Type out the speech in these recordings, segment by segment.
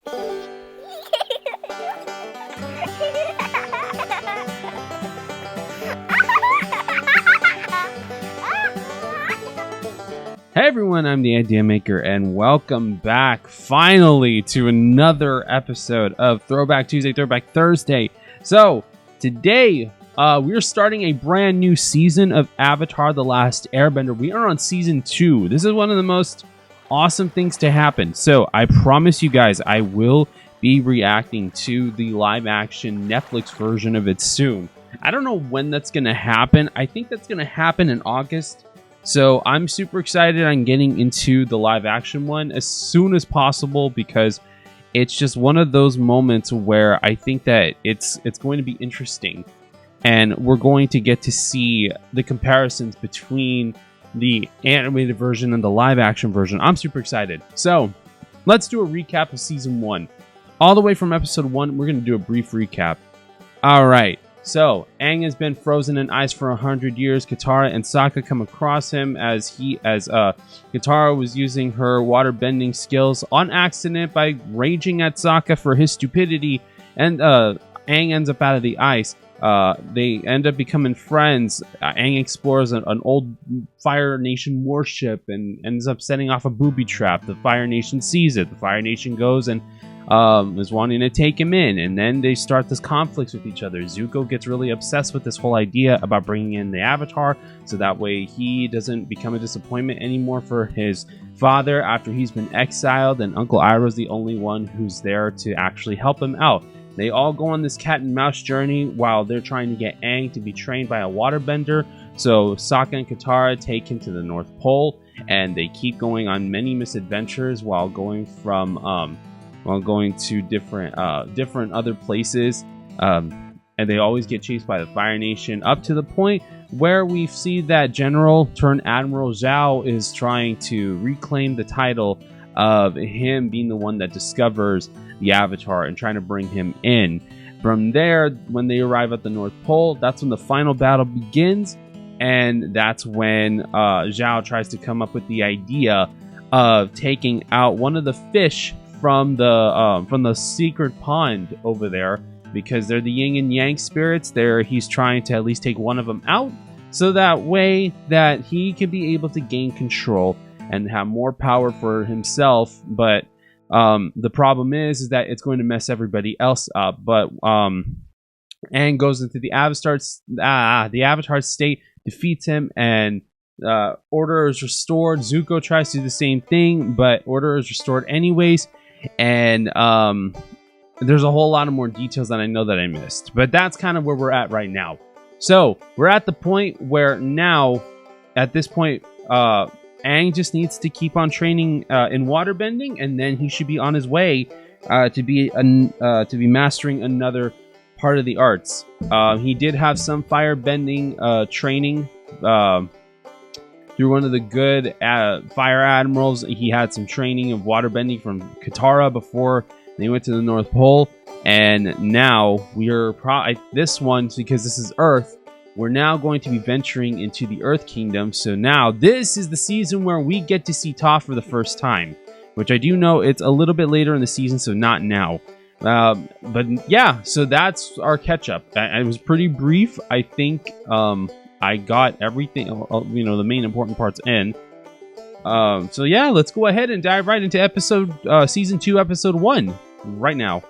Hey everyone, I'm the Idea Maker, and welcome back finally to another episode of Throwback Tuesday, Throwback Thursday. So today we're starting a brand new season of Avatar: The Last Airbender. We are on season 2. This is one of the most awesome things to happen. So I promise you guys, I will be reacting to the live action Netflix version of it soon. I don't know when that's going to happen. I think that's going to happen in August. So I'm super excited on getting into the live action one as soon as possible, because it's just one of those moments where I think that it's going to be interesting, and we're going to get to see the comparisons between the animated version and the live action version. I'm super excited. So let's do a recap of season 1. All the way from episode 1, we're going to do a brief recap. All right. So, Aang has been frozen in ice for 100 years. Katara and Sokka come across him as Katara was using her water-bending skills on accident by raging at Sokka for his stupidity, and Aang ends up out of the ice. They end up becoming friends. Aang explores an old Fire Nation warship and ends up setting off a booby trap. The Fire Nation sees it. The Fire Nation goes and is wanting to take him in, and then they start this conflict with each other. Zuko gets really obsessed with this whole idea about bringing in the Avatar, so that way he doesn't become a disappointment anymore for his father after he's been exiled, and Uncle Iroh's the only one who's there to actually help him out. They all go on this cat and mouse journey while they're trying to get Aang to be trained by a waterbender. So Sokka and Katara take him to the North Pole, and they keep going on many misadventures while going to different other places, and they always get chased by the Fire Nation, up to the point where we see that General turned Admiral Zhao is trying to reclaim the title of him being the one that discovers the Avatar and trying to bring him in. From there, when they arrive at the North Pole, that's when the final battle begins, and that's when Zhao tries to come up with the idea of taking out one of the fish from the secret pond over there, because they're the yin and yang spirits there. He's trying to at least take one of them out, so that way that he can be able to gain control and have more power for himself. But the problem is that it's going to mess everybody else up. But Aang goes into the Avatar state, defeats him, and order is restored. Zuko tries to do the same thing, but order is restored anyways. And there's a whole lot of more details that I know that I missed, but that's kind of where we're at right now. So we're at the point where now, at this point, Aang just needs to keep on training in waterbending, and then he should be on his way to be mastering another part of the arts. He did have some firebending training through one of the good fire admirals. He had some training of waterbending from Katara before they went to the North Pole, and now we are this one, because this is Earth, we're now going to be venturing into the Earth Kingdom. So now this is the season where we get to see Toph for the first time, which I do know it's a little bit later in the season, so not now. But yeah, so that's our catch up. It was pretty brief. I think I got everything, the main important parts in. So yeah, let's go ahead and dive right into season 2, episode 1, right now.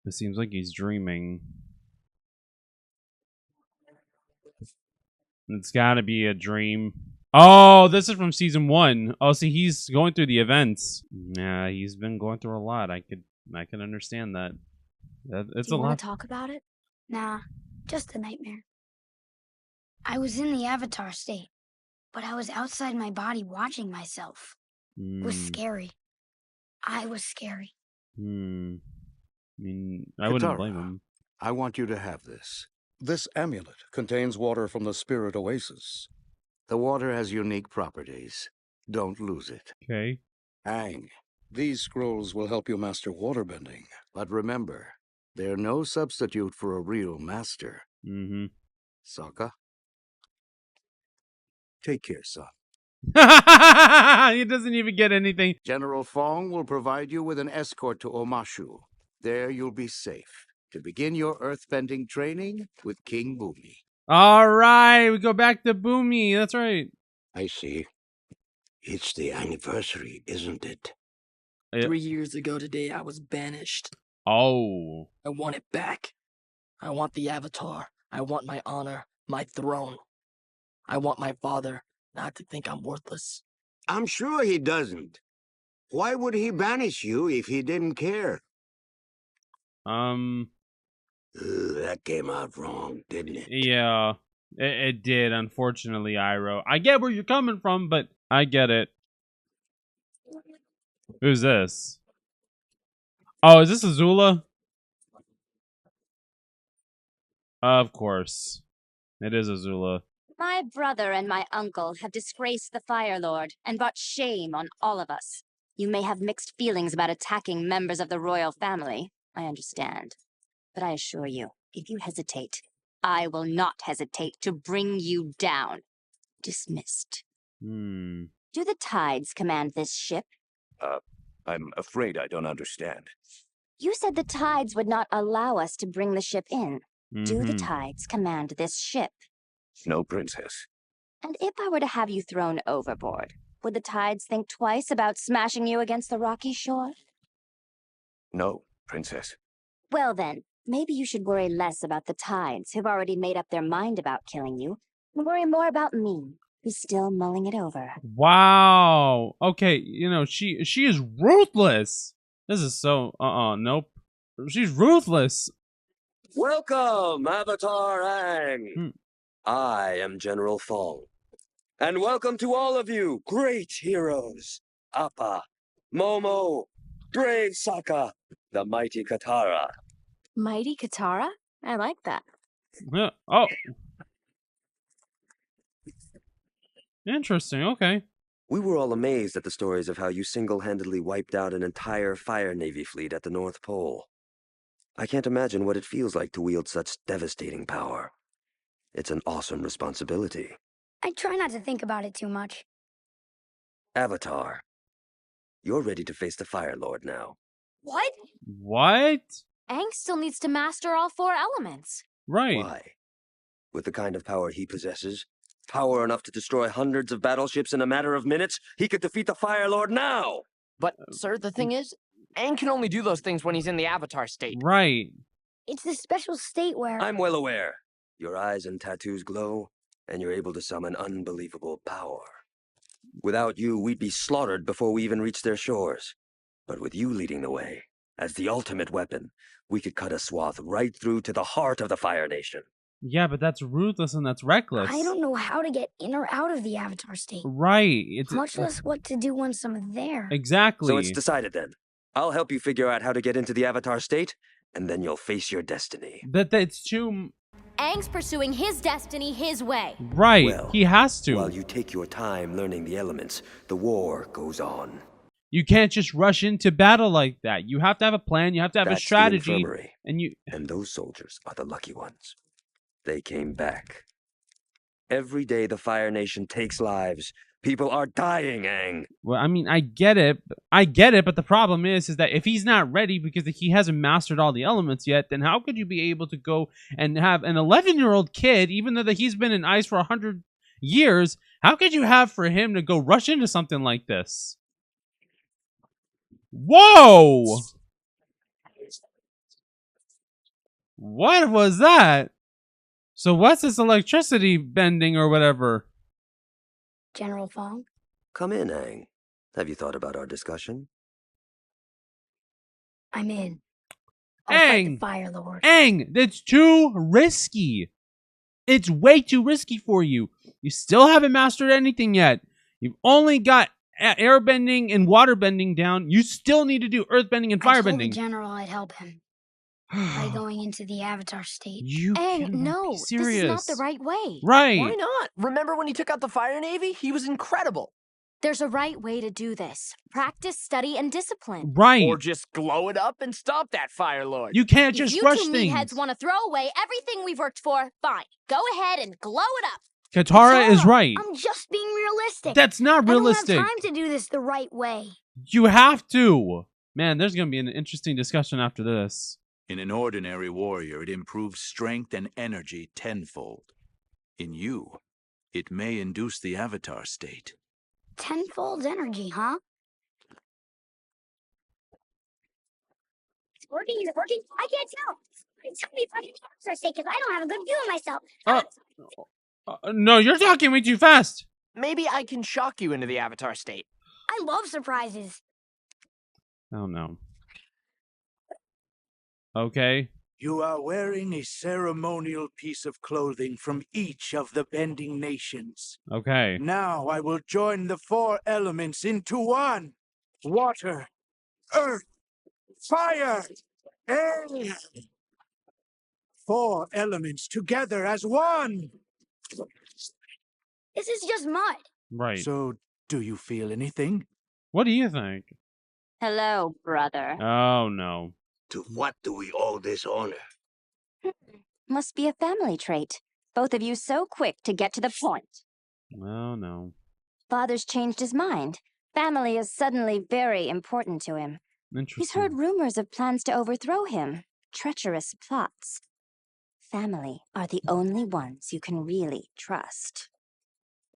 It seems like he's dreaming. It's gotta be a dream. Oh, this is from season 1. Oh, see, he's going through the events. Yeah, he's been going through a lot. I can understand that. It's Do you a lot. want to talk about it? Nah, just a nightmare. I was in the Avatar state, but I was outside my body watching myself. It was scary. I was scary. I mean, I wouldn't blame him. I want you to have this. This amulet contains water from the spirit oasis. The water has unique properties. Don't lose it. Okay. Aang, these scrolls will help you master waterbending. But remember, they're no substitute for a real master. Mm-hmm. Sokka? Take care, son. He doesn't even get anything. General Fong will provide you with an escort to Omashu. There you'll be safe to begin your earthbending training with King Bumi. All right, we go back to Boomy. That's right. I see. It's the anniversary, isn't it? 3 years ago today, I was banished. Oh. I want it back. I want the Avatar. I want my honor, my throne. I want my father not to think I'm worthless. I'm sure he doesn't. Why would he banish you if he didn't care? That came out wrong, didn't it? Yeah, it did, unfortunately, Iroh. I get where you're coming from, but I get it. Who's this? Oh, is this Azula? Of course. It is Azula. My brother and my uncle have disgraced the Fire Lord and brought shame on all of us. You may have mixed feelings about attacking members of the royal family. I understand. But I assure you, if you hesitate, I will not hesitate to bring you down. Dismissed. Do the tides command this ship? I'm afraid I don't understand. You said the tides would not allow us to bring the ship in. Do the tides command this ship? No, Princess. And if I were to have you thrown overboard, would the tides think twice about smashing you against the rocky shore? No, Princess. Well then, maybe you should worry less about the tides, who've already made up their mind about killing you, and worry more about me, who's still mulling it over. Wow. Okay, you know, she is ruthless. This is so, nope. She's ruthless. Welcome, Avatar Aang. I am General Fong. And welcome to all of you, great heroes. Appa, Momo, brave Sokka, the mighty Katara. Mighty Katara? I like that. Yeah. Oh. Interesting, okay. We were all amazed at the stories of how you single-handedly wiped out an entire Fire Navy fleet at the North Pole. I can't imagine what it feels like to wield such devastating power. It's an awesome responsibility. I try not to think about it too much. Avatar, you're ready to face the Fire Lord now. What? What? Aang still needs to master all 4 elements. Right. Why? With the kind of power he possesses, power enough to destroy hundreds of battleships in a matter of minutes, he could defeat the Fire Lord now! But, sir, the thing is, Aang can only do those things when he's in the Avatar state. Right. It's the special state where... I'm well aware. Your eyes and tattoos glow, and you're able to summon unbelievable power. Without you, we'd be slaughtered before we even reached their shores. But with you leading the way, as the ultimate weapon, we could cut a swath right through to the heart of the Fire Nation. Yeah, but that's ruthless and that's reckless. I don't know how to get in or out of the Avatar state. Right. It's much less what to do once I'm there. Exactly. So it's decided then. I'll help you figure out how to get into the Avatar state, and then you'll face your destiny. That's too... Aang's pursuing his destiny his way. Right. Well, he has to. While you take your time learning the elements, the war goes on. You can't just rush into battle like that. You have to have a plan. You have to have That's a strategy. the infirmary. And those soldiers are the lucky ones. They came back. Every day the Fire Nation takes lives. People are dying, Aang. Well, I mean, I get it. But the problem is that if he's not ready because he hasn't mastered all the elements yet, then how could you be able to go and have an 11-year-old kid, even though that he's been in ice for 100 years, how could you have for him to go rush into something like this? Whoa! What was that? So what's this electricity bending or whatever? General Fong? Come in, Aang. Have you thought about our discussion? I'm in. I'll fight the Fire Lord. Aang, that's too risky. It's way too risky for you. You still haven't mastered anything yet. You've only got airbending and waterbending down. You still need to do earthbending and I told the firebending. general I'd help him. by going into the Avatar state. You Aang, cannot be no, serious. this is not the right way. Right. Why not? Remember when he took out the Fire Navy? He was incredible. There's a right way to do this. Practice, study, and discipline. Right. Or just glow it up and stop that Fire Lord. You can't If just you rush two things. meatheads want to throw away everything we've worked for, fine. Go ahead and glow it up. Katara is right. I'm just being realistic. That's not realistic. I don't have time to do this the right way. You have to. Man, there's going to be an interesting discussion after this. In an ordinary warrior, it improves strength and energy tenfold. In you, it may induce the Avatar state. Tenfold energy, huh? It's working, is it working? I can't tell. Tell me if I can for a sake, because I don't have a good view of myself. No, you're talking way too fast. Maybe I can shock you into the Avatar state. I love surprises. Oh, no. Okay. You are wearing a ceremonial piece of clothing from each of the bending nations. Okay. Now I will join the 4 elements into one. Water, earth, fire, air. 4 elements together as one. This is just mud. Right. So, do you feel anything? What do you think? Hello, brother. Oh, no. To what do we owe this honor? Must be a family trait. Both of you so quick to get to the point. Oh, no. Father's changed his mind. Family is suddenly very important to him. Interesting. He's heard rumors of plans to overthrow him. Treacherous plots. Family are the only ones you can really trust.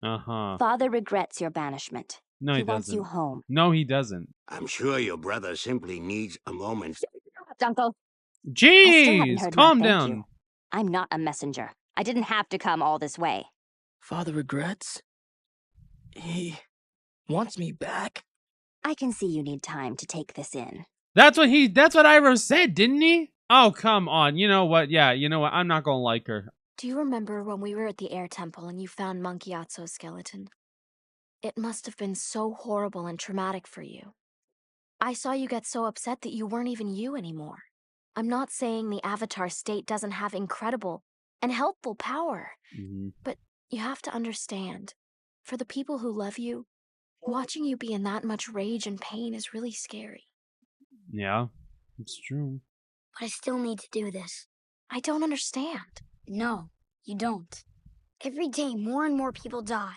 Uh-huh. Father regrets your banishment. No, he wants doesn't. you home. No, he doesn't. I'm sure your brother simply needs a moment. Uncle. Jeez, calm down. You. I'm not a messenger. I didn't have to come all this way. Father regrets? He wants me back? I can see you need time to take this in. That's what Iroh said, didn't he? Oh, come on. You know what? Yeah, you know what? I'm not gonna like her. Do you remember when we were at the air temple and you found Monkey Atso's skeleton? It must have been so horrible and traumatic for you. I saw you get so upset that you weren't even you anymore. I'm not saying the Avatar state doesn't have incredible and helpful power, but you have to understand, for the people who love you, watching you be in that much rage and pain is really scary. Yeah, it's true. But I still need to do this. I don't understand. No, you don't. Every day, more and more people die.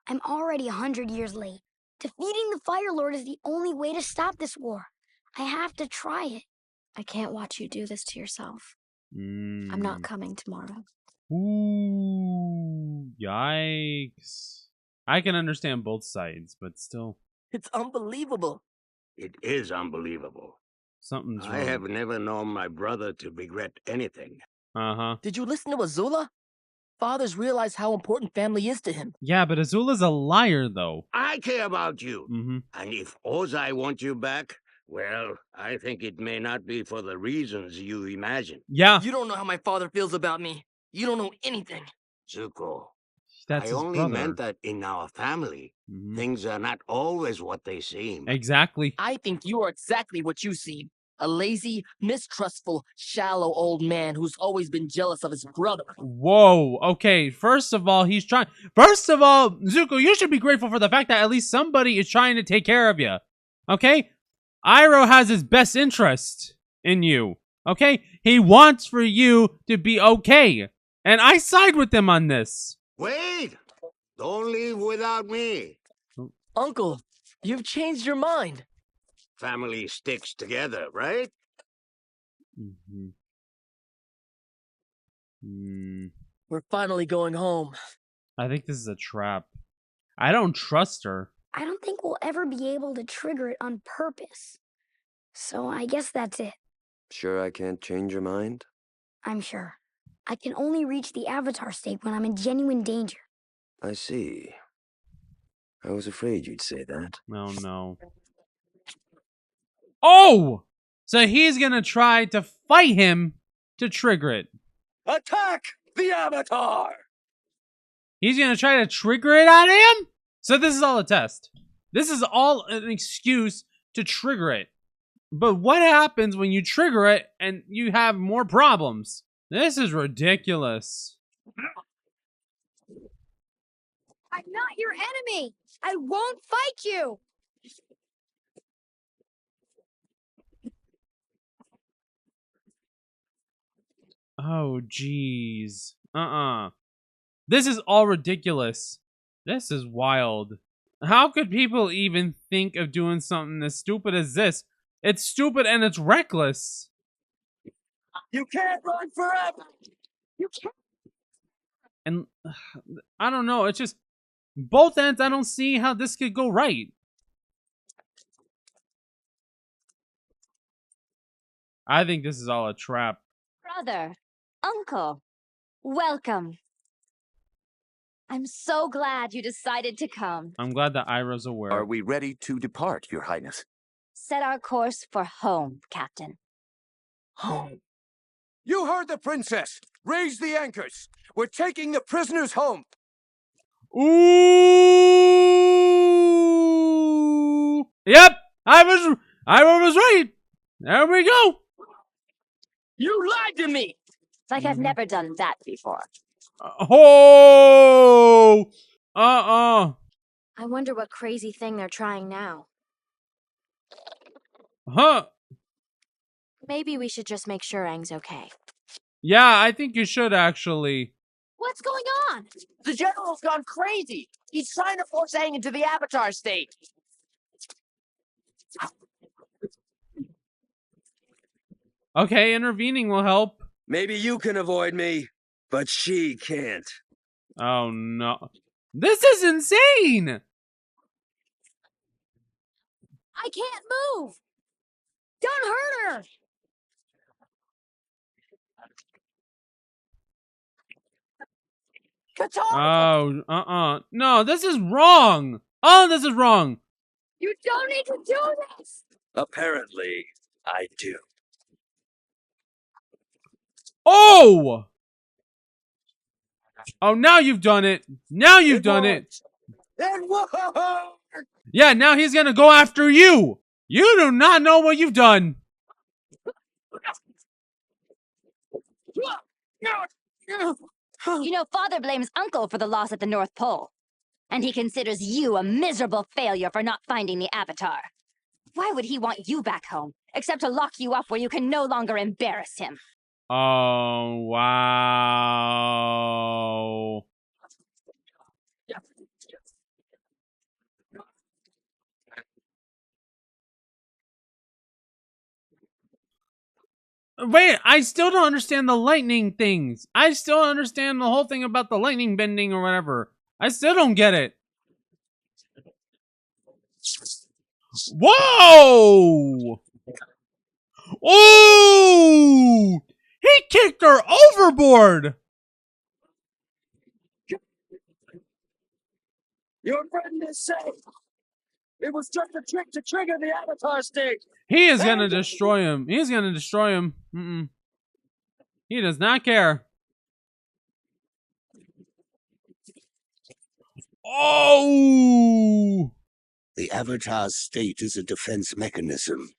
I'm already 100 years late. Defeating the Fire Lord is the only way to stop this war. I have to try it. I can't watch you do this to yourself. I'm not coming tomorrow. Ooh, yikes. I can understand both sides, but still. It's unbelievable. It is unbelievable. Something's wrong. I have never known my brother to regret anything. Uh-huh. Did you listen to Azula? Fathers realize how important family is to him. Yeah, but Azula's a liar, though. I care about you. And if Ozai wants you back, well, I think it may not be for the reasons you imagine. Yeah. You don't know how my father feels about me. You don't know anything. Zuko, That's I his only brother. meant that in our family, things are not always what they seem. Exactly. I think you are exactly what you seem. A lazy, mistrustful, shallow old man who's always been jealous of his brother. Whoa. Okay, first of all, Zuko, you should be grateful for the fact that at least somebody is trying to take care of you. Okay? Iroh has his best interest in you. Okay? He wants for you to be okay. And I side with him on this. Wait! Don't leave without me. Uncle, you've changed your mind. Family sticks together, right? We're finally going home. I think this is a trap. I don't trust her. I don't think we'll ever be able to trigger it on purpose. So I guess that's it. Sure I can't change your mind? I'm sure. I can only reach the Avatar state when I'm in genuine danger. I see. I was afraid you'd say that. Oh, no. Oh! So he's gonna try to fight him to trigger it. Attack the Avatar! He's gonna try to trigger it on him? So this is all a test. This is all an excuse to trigger it. But what happens when you trigger it and you have more problems? This is ridiculous. I'm not your enemy. I won't fight you. Oh, jeez. This is all ridiculous. This is wild. How could people even think of doing something as stupid as this? It's stupid and it's reckless. You can't run forever! You can't. And I don't know. It's just both ends. I don't see how this could go right. I think this is all a trap. Brother, uncle, welcome. I'm so glad you decided to come. I'm glad that Ira's aware. Are we ready to depart, Your Highness? Set our course for home, Captain. Home. You heard the princess! Raise the anchors! We're taking the prisoners home! Ooh! Yep, I was right. There we go. You lied to me! Like I've never done that before. Oh! I wonder what crazy thing they're trying now. Huh. Maybe we should just make sure Aang's okay. Yeah, I think you should actually. What's going on? The general's gone crazy. He's trying to force Aang into the Avatar state. Okay, intervening will help. Maybe you can avoid me, but she can't. Oh no. This is insane! I can't move. Don't hurt her. Oh, no, this is wrong. Oh, this is wrong. You don't need to do this. Apparently, I do. Oh! Oh, now you've done it. Now you've done it. And whoa! Yeah, now he's gonna go after you. You do not know what you've done. You know, Father blames Uncle for the loss at the North Pole. And he considers you a miserable failure for not finding the Avatar. Why would he want you back home, except to lock you up where you can no longer embarrass him? Oh, wow. Wait, I still don't understand the lightning things. I still don't understand the whole thing about the lightning bending or whatever. I still don't get it. Whoa! Oh! He kicked her overboard! Your friend is safe! It was just a trick to trigger the Avatar state! He is gonna destroy him. He's gonna destroy him. He does not care. Oh! The Avatar state is a defense mechanism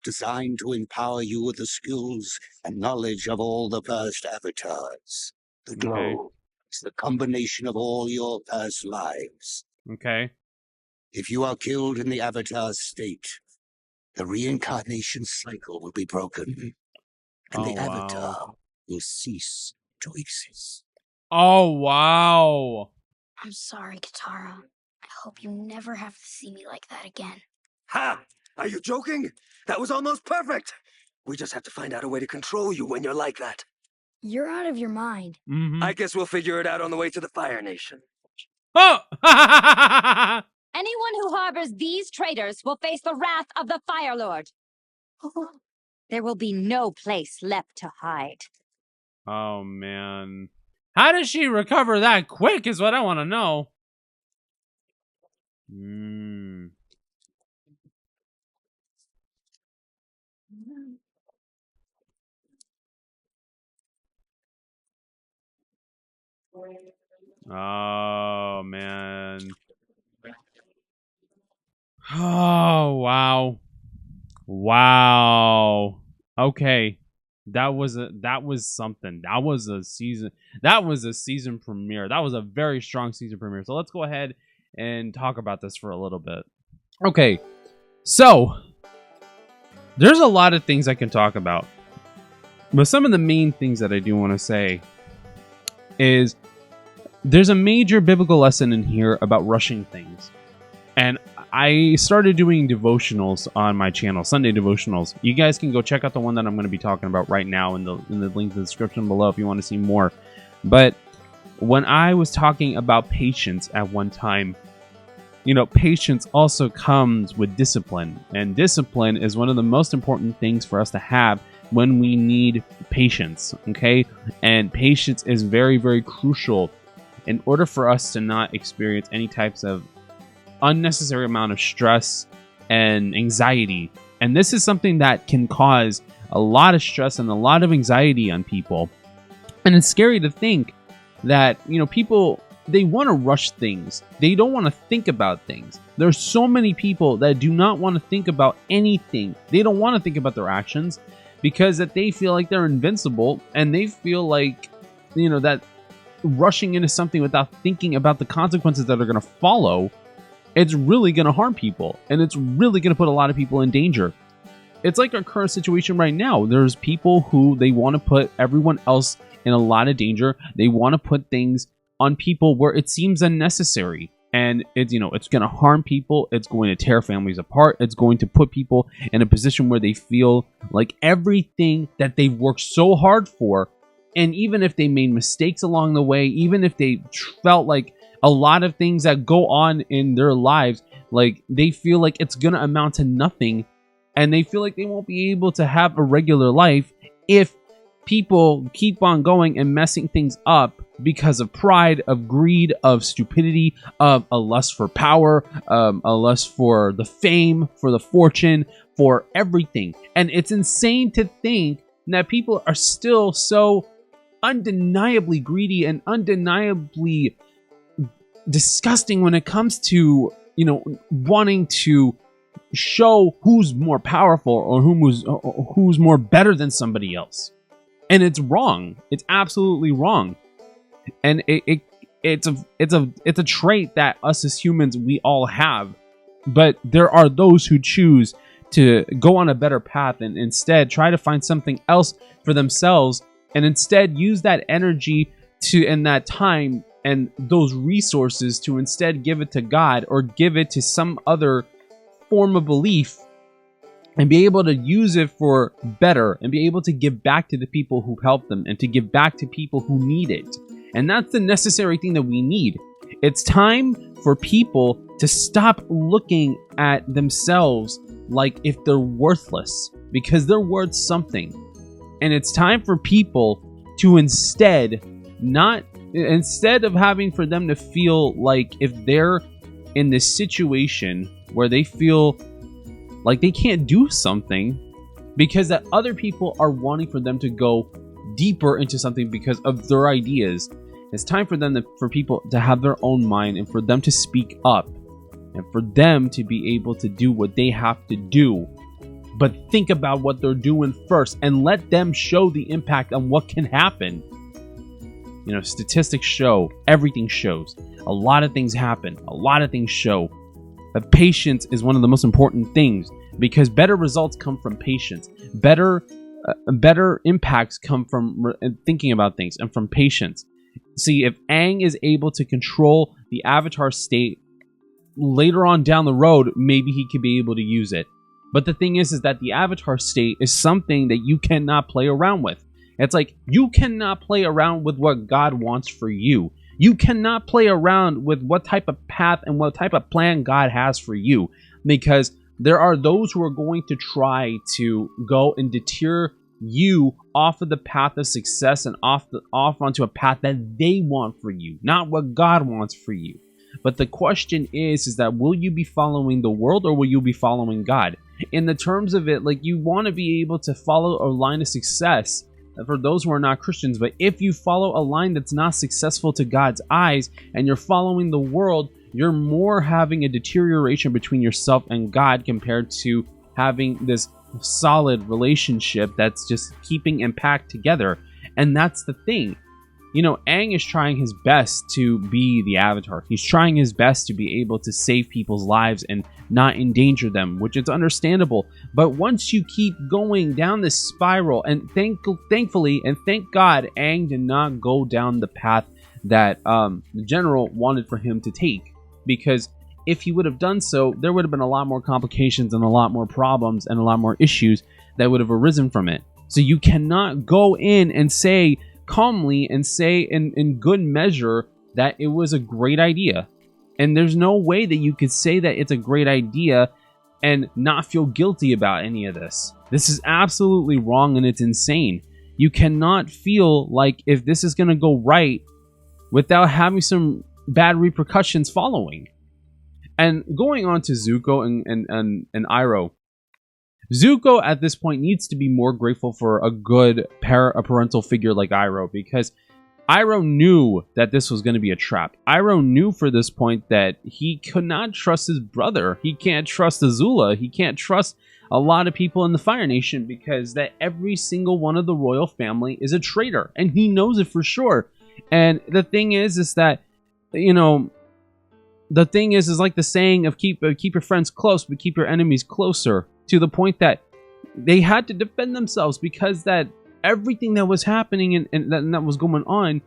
designed to empower you with the skills and knowledge of all the past avatars. The glow is the combination of all your past lives. Okay. If you are killed in the Avatar state, the reincarnation cycle will be broken, and the Avatar will cease to exist. Oh, wow. I'm sorry, Katara. I hope you never have to see me like that again. Ha! Are you joking? That was almost perfect! We just have to find out a way to control you when you're like that. You're out of your mind. I guess we'll figure it out on the way to the Fire Nation. Oh! Anyone who harbors these traitors will face the wrath of the Fire Lord. There will be no place left to hide. Oh, man. How does she recover that quick is what I want to know. Oh, man. Oh, wow. Wow. Okay. That was something. That was a season premiere. That was a very strong season premiere. So let's go ahead and talk about this for a little bit. Okay. So there's a lot of things I can talk about. But some of the main things that I do want to say is there's a major biblical lesson in here about rushing things. And I started doing devotionals on my channel, Sunday devotionals. You guys can go check out the one that I'm going to be talking about right now in the link in the description below if you want to see more. But when I was talking about patience at one time, you know, patience also comes with discipline. And discipline is one of the most important things for us to have when we need patience, okay? And patience is very, very crucial in order for us to not experience any types of unnecessary amount of stress and anxiety. And this is something that can cause a lot of stress and a lot of anxiety on people. And it's scary to think that, you know, people, they want to rush things. They don't want to think about things. There's so many people that do not want to think about anything. They don't want to think about their actions because that they feel like they're invincible, and they feel like, you know, that rushing into something without thinking about the consequences that are going to follow, it's really going to harm people, and it's really going to put a lot of people in danger. It's like our current situation right now. There's people who they want to put everyone else in a lot of danger. They want to put things on people where it seems unnecessary, and it's, you know, it's going to harm people. It's going to tear families apart. It's going to put people in a position where they feel like everything that they've worked so hard for, and even if they made mistakes along the way, even if they felt like a lot of things that go on in their lives, like they feel like it's going to amount to nothing, and they feel like they won't be able to have a regular life if people keep on going and messing things up because of pride, of greed, of stupidity, of a lust for power, a lust for the fame, for the fortune, for everything. And it's insane to think that people are still so undeniably greedy and undeniably disgusting when it comes to, you know, wanting to show who's more powerful or who's more better than somebody else. And it's wrong. It's absolutely wrong. And it's a trait that us as humans, we all have. But there are those who choose to go on a better path and instead try to find something else for themselves, and instead use that energy to, and that time and those resources to instead give it to God or give it to some other form of belief, and be able to use it for better, and be able to give back to the people who help them, and to give back to people who need it. And that's the necessary thing that we need. It's time for people to stop looking at themselves like if they're worthless, because they're worth something. And it's time for people to instead of having for them to feel like if they're in this situation where they feel like they can't do something because that other people are wanting for them to go deeper into something because of their ideas. It's time for them for people to have their own mind, and for them to speak up, and for them to be able to do what they have to do. But think about what they're doing first, and let them show the impact on what can happen. You know, statistics show, everything shows. A lot of things happen. A lot of things show. But patience is one of the most important things, because better results come from patience. Better impacts come from thinking about things and from patience. See, if Aang is able to control the Avatar state later on down the road, maybe he could be able to use it. But the thing is that the Avatar state is something that you cannot play around with. It's like, you cannot play around with what God wants for you. You cannot play around with what type of path and what type of plan God has for you, because there are those who are going to try to go and deter you off of the path of success and off onto a path that they want for you, not what God wants for you. But the question is that will you be following the world, or will you be following God? In the terms of it, like, you want to be able to follow a line of success for those who are not Christians. But if you follow a line that's not successful to God's eyes, and you're following the world, you're more having a deterioration between yourself and God compared to having this solid relationship that's just keeping Impact together. And that's the thing. You know, Aang is trying his best to be the Avatar. He's trying his best to be able to save people's lives and not endanger them, which is understandable. But once you keep going down this spiral, and thankfully, and thank God, Aang did not go down the path that the general wanted for him to take. Because if he would have done so, there would have been a lot more complications and a lot more problems and a lot more issues that would have arisen from it. So you cannot go in and say calmly and say in good measure that it was a great idea. And there's no way that you could say that it's a great idea and not feel guilty about any of this. This is absolutely wrong and it's insane. You cannot feel like if this is going to go right without having some bad repercussions following. And going on to Zuko and Iroh. Zuko at this point needs to be more grateful for a good parental figure like Iroh, because Iroh knew that this was going to be a trap. Iroh knew for this point that he could not trust his brother. He can't trust Azula. He can't trust a lot of people in the Fire Nation, because that every single one of the royal family is a traitor, and he knows it for sure. And the thing is that, you know, the thing is like the saying of keep your friends close, but keep your enemies closer. To the point that they had to defend themselves, because that everything that was happening and that was going on,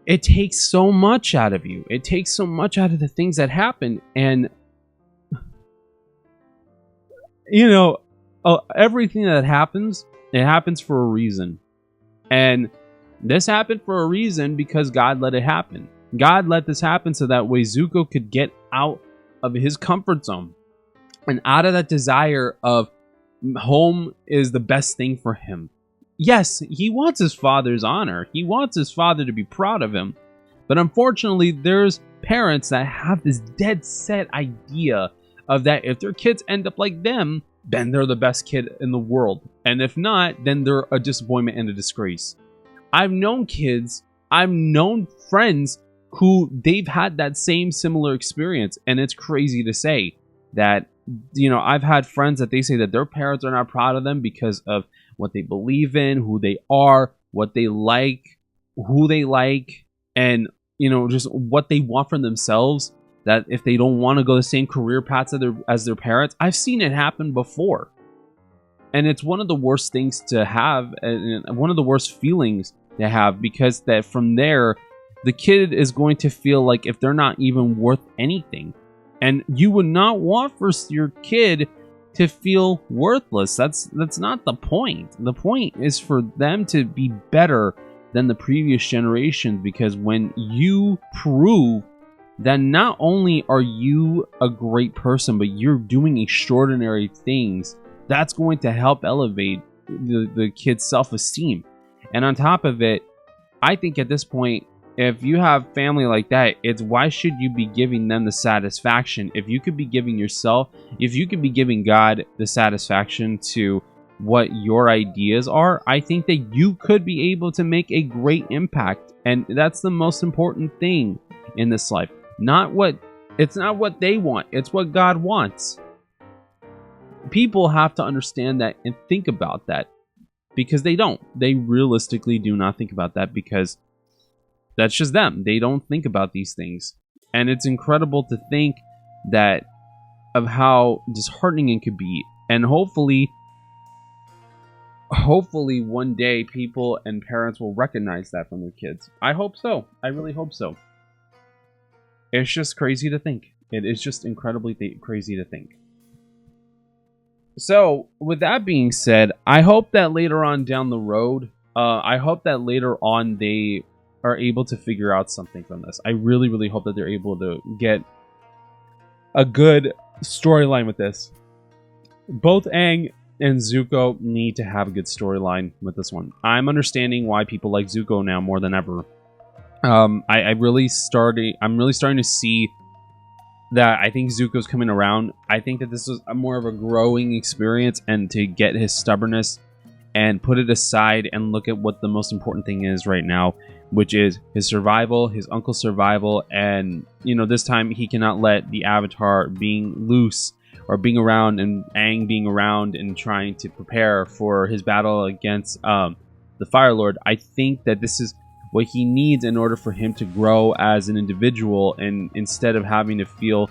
it takes so much out of you. It takes so much out of the things that happen. And, you know, everything that happens, it happens for a reason. And this happened for a reason because God let it happen. God let this happen so that way Zuko could get out of his comfort zone. And out of that desire of home is the best thing for him. Yes, he wants his father's honor. He wants his father to be proud of him. But unfortunately, there's parents that have this dead set idea of that if their kids end up like them, then they're the best kid in the world. And if not, then they're a disappointment and a disgrace. I've known kids, I've known friends who they've had that same similar experience. And it's crazy to say that, you know, I've had friends that they say that their parents are not proud of them because of what they believe in, who they are, what they like, who they like, and, you know, just what they want from themselves. That if they don't want to go the same career paths as their parents, I've seen it happen before. And it's one of the worst things to have, and one of the worst feelings to have, because that from there, the kid is going to feel like if they're not even worth anything. And you would not want for your kid to feel worthless. That's not the point. The point is for them to be better than the previous generations, because when you prove that not only are you a great person, but you're doing extraordinary things, that's going to help elevate the kid's self-esteem. And on top of it, I think at this point, if you have family like that, it's why should you be giving them the satisfaction? If you could be giving yourself, if you could be giving God the satisfaction to what your ideas are, I think that you could be able to make a great impact. And that's the most important thing in this life. It's not what they want, it's what God wants. People have to understand that and think about that, because they don't. They realistically do not think about that, because that's just them. They don't think about these things. And it's incredible to think that of how disheartening it could be. And hopefully one day people and parents will recognize that from their kids. I hope so. I really hope so. It's just crazy to think. It is just incredibly crazy to think. So, with that being said, I hope that later on down the road, they are able to figure out something from this. I really, really hope that they're able to get a good storyline with this. Both Aang and Zuko need to have a good storyline with this one. I'm understanding why people like Zuko now more than ever. I'm really starting to see that I think Zuko's coming around. I think that this was more of a growing experience, and to get his stubbornness and put it aside and look at what the most important thing is right now, which is his survival, his uncle's survival, and, you know, this time he cannot let the Avatar being loose or being around, and Aang being around and trying to prepare for his battle against the Fire Lord, I think that this is what he needs in order for him to grow as an individual. And instead of having to feel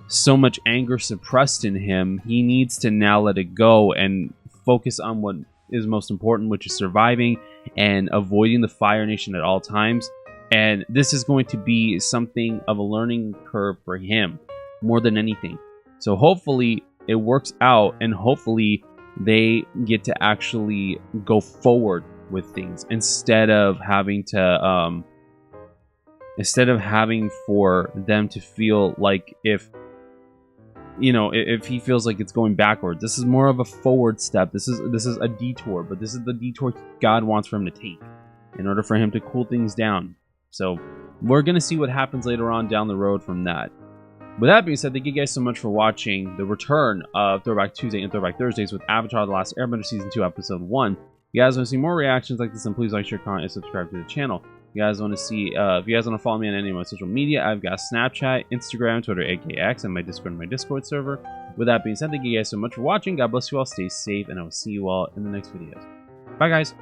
so much anger suppressed in him, he needs to now let it go and focus on what is most important, which is surviving and avoiding the Fire Nation at all times. And this is going to be something of a learning curve for him more than anything. So hopefully it works out, and hopefully they get to actually go forward with things instead of having for them to feel like if he feels like it's going backwards. This is more of a forward step. This is a detour, but this is the detour God wants for him to take in order for him to cool things down. So we're going to see what happens later on down the road from that. With that being said, thank you guys so much for watching the return of Throwback Tuesday and Throwback Thursdays with Avatar: The Last Airbender Season 2, Episode 1. If you guys want to see more reactions like this, then please like, share, comment, and subscribe to the channel. If you guys want to see, if you guys want to follow me on any of my social media, I've got Snapchat, Instagram, Twitter, AKX, and my Discord and my Discord server. With that being said, thank you guys so much for watching. God bless you all, stay safe, and I will see you all in the next videos. Bye, guys.